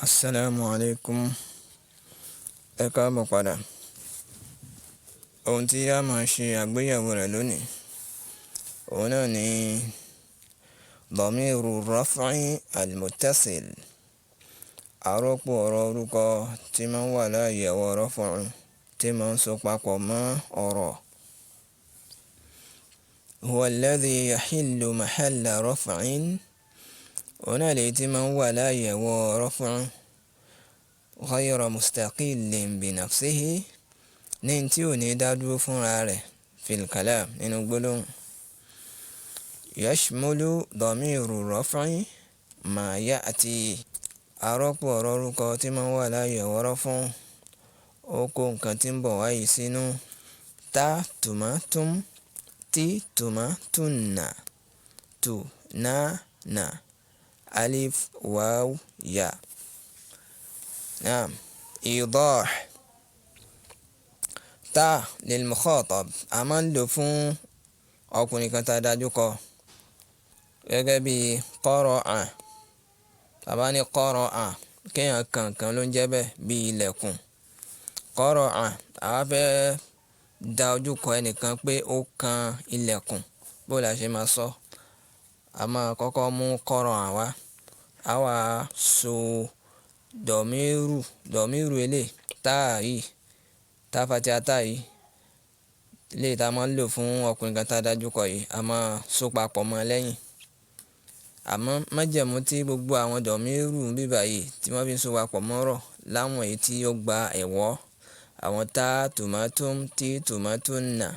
Assalamu alaikum. Ẹ káàbọ̀ padà. Ohun tí a máa ṣe àgbéyẹ̀wò rẹ̀ lónìí, òun náà ni damiru raf'i al-muttasil. Àrọ́pò ọ̀rọ̀ orúkọ tí máa ń wà láàyè ọ̀rọ̀ raf'u tí máa ń so papọ̀ mọ́ ọ̀rọ̀. Huwa alladhi yahillu mahalla raf'in. Òun náà lè tí máa ń wà láàyè ọ̀rọ̀ raf'u ghayra mustaqillin bi nafsihi, ní tí ò ní dádúró fúnra rẹ̀ fil kalam nínú gbólóhùn. Yashmulu damiru raf'i ma ya'ti. Àrọ́pò ọ̀rọ̀ orúkọ tí máa ń wà láàyè ọ̀rọ̀ raf'u ó kó nǹkan tí ń bọ̀ wáyé sínú. Ta tuma tum, ti tuma tunna, tu na na, alif waw ya. Naam. Idah. Ta lil mukhatab, a máa ń lò fún ọkùnrin kan tá a dájú kọ, gẹ́gẹ́ bí qara'a. Tàbá ní qara'a, kéèyàn kankan ló ń jẹ́ bẹ́ẹ̀, bí ilẹ̀kùn. Qara'a, a fẹ́ dá ojú kọ ẹnìkan pé ó kan ilẹ̀kùn. Bó la ṣe máa sọ? A máa kọ́kọ́ mú qara'a wá. A wá so dọ̀míru eléyìí, táà yìí, tá fatiha tá yìí, eléyìí tá a máa ń lò fún ọkùnrin kan tá a dájú kọ yìí, a máa so papọ̀ mọ́ lẹ́yìn. Àmọ́ májẹ̀mú tí gbogbo àwọn dọ̀míru bíbà yìí tí wọ́n fi ń so papọ̀ mọ́rọ̀ láwọn èyí tí ó gba ẹ̀wọ́, àwọn tá tuma tum, ti tuma tunna,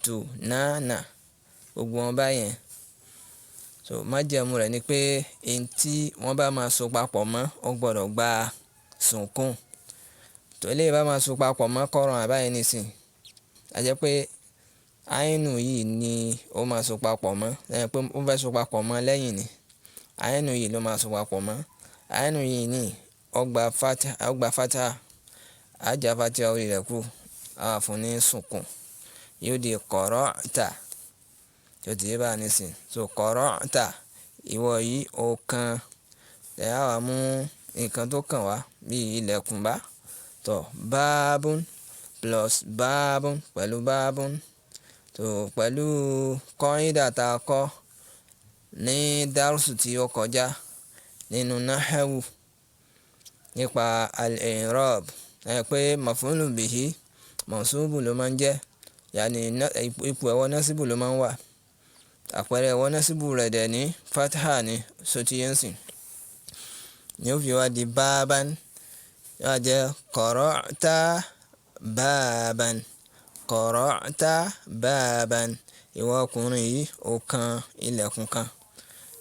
tu na na, gbogbo wọn báyẹn. So májẹ̀mú rẹ̀ ni pé èyí tí wọ́n bá máa so papọ̀ mọ́ ó gbọ́dọ̀ gba sùnkún. Tó eléyìí bá máa so papọ̀ mọ́ qara'a báyìí nísìn, a jẹ́ pé àínù yìí ni ó máa so papọ̀ mọ́, lẹ́yìn pé ó fẹ́ so papọ̀ mọ́ lẹ́yìn ni. Àínù yìí ló máa so papọ̀ mọ́. Àínù yìí ni ó gba fatiha, a já fatiha orí rẹ̀ kú, a fún ní sùnkún. Yóò di qara'ta. Tó ti yé bá nísìn. So qara'ta, ìwọ yìí ó kan. Ẹ á wá mú nǹkan tó kàn wá bí ilẹ̀kùn bá. Tó babun plus babun pẹ̀lú babun. So pẹ̀lú qaida tá a kọ́ ní dárùsù tí ó kọjá nínú nahawu nípa al-i'rab, pé maf'ulun bihi mansubu ló máa ń jẹ́, yàní ipò ẹ̀wọ̀ nasibu ló máa ń wà. Àpẹẹrẹ ẹ̀wọ̀ nasibu rẹ̀ dẹ̀ ní fatha ni, sotiyensin. Ni ó fi wá di baban, yóò jẹ́ qara'ta baban, qara'ta baban. Ìwọ ọkùnrin yìí ó kan ilẹ̀kùn kan.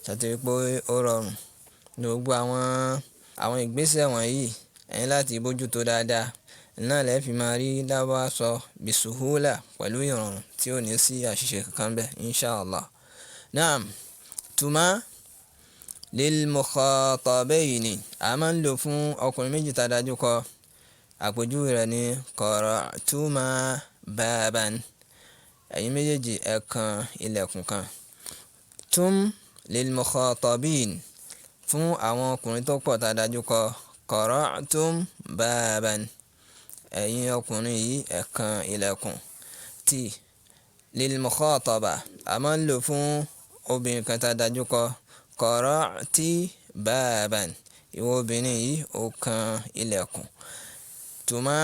Ṣàtì pé ó rọrùn. Gbogbo àwọn ìgbésẹ̀ wọ̀nyí ẹ̀yin láti bójú tó dáadáa. Náà lẹ́ fi máa rí Lárúbáwá sọ bisuhula pẹ̀lú ìrọ̀rùn tí ò ní sí àṣìṣe kankan bẹ́ẹ̀, insha Allah. Naam. Tuma lil mukhatabayni, a máa ń lò fún ọkùnrin méjì tá a dájú kọ. Àpèjúwe rẹ̀ ní qara'tuma baban. Ẹ̀yin méjèèjì ẹ kan ilẹ̀kùn kan. Tum lil mukhatabin, fún àwọn ọkùnrin tó pọ̀ tá a dájú kọ. Qara'tum baban. Ẹ̀yin ọkùnrin yìí ẹ kan ilẹ̀kùn. Ti lil mukhataba, a máa ń lò fún obìnrin kan tá a dájú kọ. Qara'ti baban. Ìwọ obìnrin yìí ó kan ilẹ̀kùn. Tuma,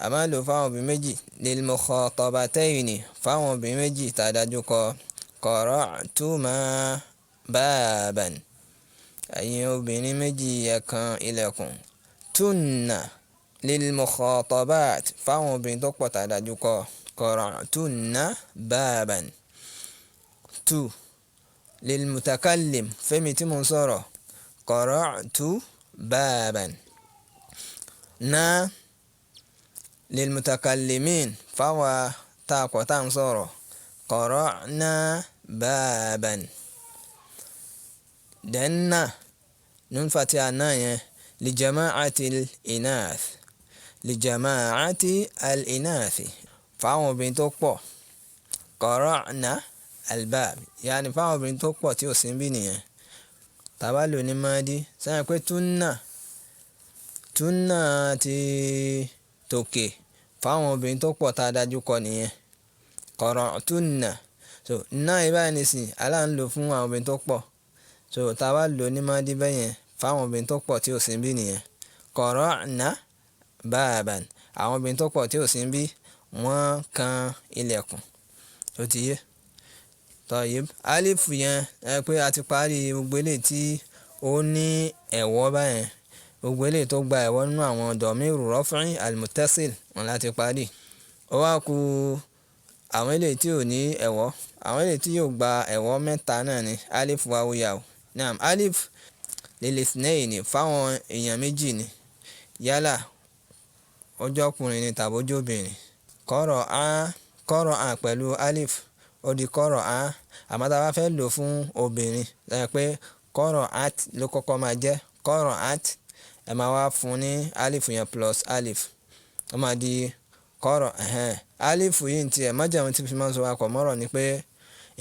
a máa ń lò fún àwọn obìnrin méjì. Lil mukhatabatayni, fún àwọn obìnrin méjì tá a dájú kọ. Qara'tuma baban. Ẹ̀yin obìnrin méjì ẹ kan ilẹ̀kùn. Tunna lil mukhatabat, fún àwọn obìnrin tó pọ̀ tá a dájú kọ. Qara'tunna baban. Tu lil mutakallim, fẹ́mi tí mo ń sọ̀rọ̀. Qara'tu baban. Na lil mutakallimin, fáwọn tá a pọ̀ tá a ń sọ̀rọ̀. Qara'na baban. Denna, nun fatiha náà yẹn, li jama'ati al-inath. Li jama'ati al-inath, fáwọn obìnrin tó pọ̀. Qara'na albab, yàní fáwọn obìnrin tó pọ̀ tí ò sí ń bí nìyẹn. Tàbá lò ní madi, sẹ́yìn pé tunna túnà ti tòkè fáwọn obìnrin tó pọ̀ tá a dájú kọ nìyẹn. qara'tunna. So náà ibà nísìn alá ń lò fún àwọn obìnrin tó pọ̀. So tá a bá lò ní madi bẹ́yẹn fáwọn obìnrin tó pọ̀ tí ò sí ń bí nìyẹn. qara'na baban. Àwọn obìnrin tó pọ̀ tí ò sí ń bí wọ́n kan ilẹ̀kùn. Ó ti yé. Tayyib. Alifu yẹn pé a ti parí gbogbo eléyìí tí ó ní ẹ̀wọ́ báyẹn. Gbogbo eléyìí tó gba ẹ̀wọ́ nínú àwọn dọ̀míru raf'i al-muttasil wọn láti parí. Ó wá kù àwọn eléyìí tí ò ní ẹ̀wọ́. Àwọn eléyìí tí yóò gba ẹ̀wọ́ mẹ́ta náà ni alif wawu yaw. Naam, alif lil-ithnayni fáwọn èèyàn méjì ni. Yálà ọjọ́ ọkùnrin ni tàbí ọjọ́ obìnrin. Qara'a pẹ̀lú alif ó di qara'a. Àmọ́ tá a bá fẹ́ lò fún obìnrin lẹ́yìn pé qara'at ló kọ́kọ́ máa jẹ́ qara'at, ẹ máa wá fún ní alif yẹn plus alif. Ó máa di alif yìí ti ẹ̀ májàmú tí fi máa ń sọ akọ̀ mọ́rọ̀ ni pé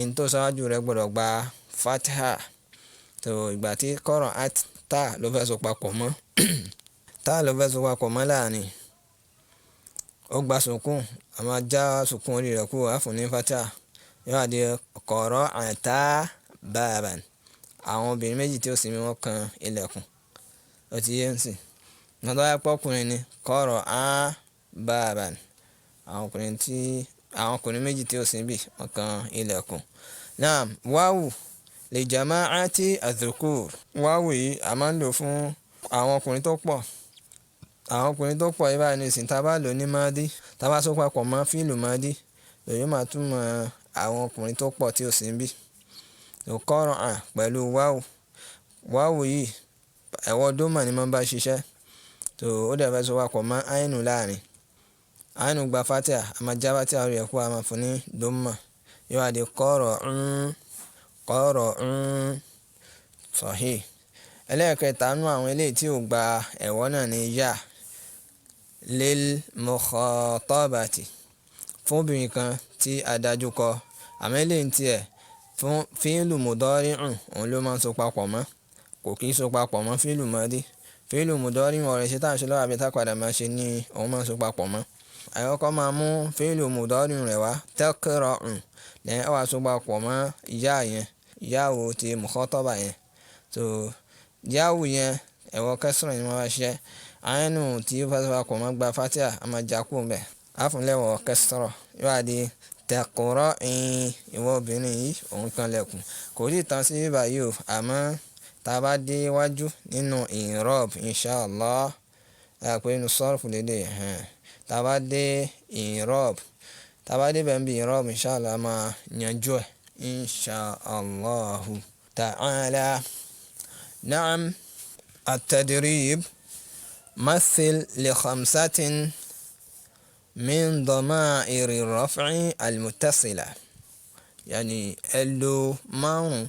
in tó ṣáájú rẹ̀ gbọ́dọ̀ gba fatha. So ìgbà tí qara'at ta ló fẹ́ so papọ̀ mọ́ ta ló fẹ́ so papọ̀ mọ́ láàrin, ó gba sukun, a máa já sukun orí rẹ̀ kúrò á fún ní fatha. Yóò wá di qara'ata baban. Àwọn obìnrin méjì tí ó sì mí wọ́n kan ilẹ̀kùn. Ó ti yé ń sìn. Nígbà tó yẹ pé ọkùnrin ni qara'a baban. Àwọn ọkùnrin méjì tí ó sì ń bí wọ́n kan ilẹ̀kùn. Naam, wáwù li jama'ati adh-dhukur. Wáwù yìí a máa ń lò fún àwọn ọkùnrin tó pọ̀. Àwọn ọkùnrin tó pọ̀ ibà ní ìsìn tá a bá lò ní madi, tá a bá so papọ̀ mọ́ fíìlù madi, lòyún máa túmọ̀ àwọn ọkùnrin tó pọ̀ tí ó sì ń bí. Qara'a pẹ̀lú wáwù. Wáwù yìí ẹ̀wọ́ dómà ni máa ń bá ṣiṣẹ́. So ó dẹ̀ fẹ́ so papọ̀ mọ́ àínú láàrin. Àínú gba fatha, a máa já fatha orí ẹ̀ kú, a máa fún ní dómà. Yóò wá di qara'un. Sahih. Ẹlẹ́ẹ̀kẹta nú àwọn eléyìí tí ò gba ẹ̀wọ́ náà ni yá lil mukhatabati. Fún obìnrin kan tí a dájú kọ. Àmọ́ eléyìí tí ẹ̀ fún fíìlù mudari'un òun ló máa ń so papọ̀ mọ́. Kò kì í so papọ̀ mọ́ fíìlù madi. Fíìlù mudari'un ọ̀rẹ́ ṣe tá à ń ṣe lọ́wọ́ àbí tá padà máa ṣe ní òun máa ń so papọ̀ mọ́. Àyọkọ́ máa mú fíìlù mudari'un rẹ̀ wá taqra'un. Lẹ́yìn ó wá so papọ̀ mọ́ yá yẹn. Yáwù ti mukhataba yẹn. So yáwù yẹn ẹ̀wọ́ kasra ni wọ́n bá ṣiṣẹ́. Àínú tí ó fẹ́ so papọ̀ mọ́ gba fatha, a máa já kúrò ńbẹ̀. A fún lẹ́wọ̀ kasra. Yóò wá di taqra'i. Ìwọ obìnrin yìí òun kan lẹ̀kùn. Kò tí ì tán sí báyìí o, àmọ́ tá a bá dé iwájú nínú i'rab inshallah, pé inú sarfu lédè tá a bá dé i'rab, tá a bá dé bẹ́ẹ̀ bí i'rab inshallah a máa yanjú ẹ̀ inshallah ta'ala. Na'am, at-tadrib. مثل ل5 من ضمائر الرفع المتصلة. يعني ẹlò márùn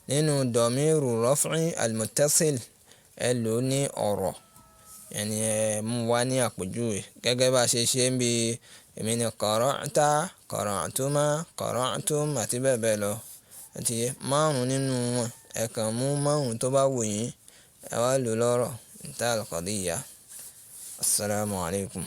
nínú dọ̀míru raf'i al-muttasil, ẹlò ní ọ̀rọ̀. Yani mú wá ní àpèjúwe gẹ́gẹ́ bá ṣe ṣe ń bí èmi ni qara'ta, qara'tuma, qara'tum àti bẹ́ẹ̀ bẹ́ẹ̀ lọ. Àti márùn nínú wọn ẹ kàn mú márùn tó bá wù yín ẹ wá lò lọ́rọ̀. انتهى القضية. السلام عليكم.